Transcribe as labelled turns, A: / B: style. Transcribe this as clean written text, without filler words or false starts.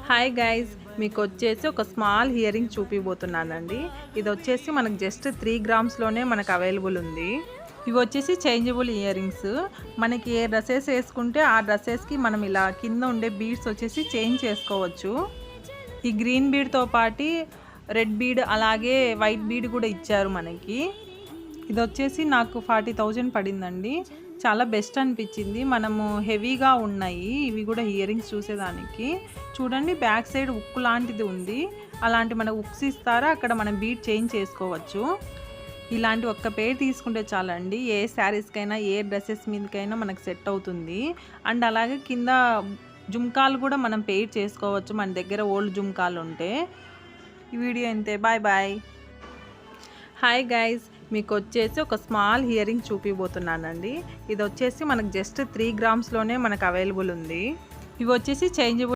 A: Hi guys, మీకు వచ్చేసి ఒక స్మాల్ హియరింగ్ చూపిపోతున్నానండి. ఇది వచ్చేసి మనకు జస్ట్ 3 గ్రామ్స్లోనే మనకు అవైలబుల్ ఉంది. ఇవి వచ్చేసి చేంజబుల్ ఇయరింగ్స్. మనకి ఏ డ్రెస్సెస్ వేసుకుంటే ఆ డ్రెస్సెస్కి మనం ఇలా కింద ఉండే బీడ్స్ వచ్చేసి చేంజ్ చేసుకోవచ్చు. ఈ గ్రీన్ బీడ్తో పాటు రెడ్ బీడ్ అలాగే వైట్ బీడ్ కూడా ఇచ్చారు మనకి. ఇది వచ్చేసి నాకు 40,000 పడిందండి. చాలా బెస్ట్ అనిపించింది. మనము హెవీగా ఉన్నాయి ఇవి కూడా ఇయరింగ్స్ చూసేదానికి. చూడండి, బ్యాక్ సైడ్ ఉక్కు లాంటిది ఉంది. అలాంటి మనకు ఉక్స్ ఇస్తారా, అక్కడ మనం బీట్ చేంజ్ చేసుకోవచ్చు. ఇలాంటి ఒక్క పేర్ తీసుకుంటే చాలండి, ఏ శారీస్కైనా ఏ డ్రెస్సెస్ మీదకైనా మనకు సెట్ అవుతుంది. అండ్ అలాగే కింద జుమ్కాలు కూడా మనం పేర్ చేసుకోవచ్చు మన దగ్గర ఓల్డ్ జుమ్కాలు ఉంటే. ఈ వీడియో అంతే, బాయ్ బాయ్. హాయ్ గైస్, మీకు వచ్చేసి ఒక స్మాల్ హియరింగ్ చూపిపోతున్నానండి. ఇది వచ్చేసి మనకు జస్ట్ 3 గ్రామ్స్లోనే మనకు అవైలబుల్ ఉంది. ఇవి వచ్చేసి చేంజబుల్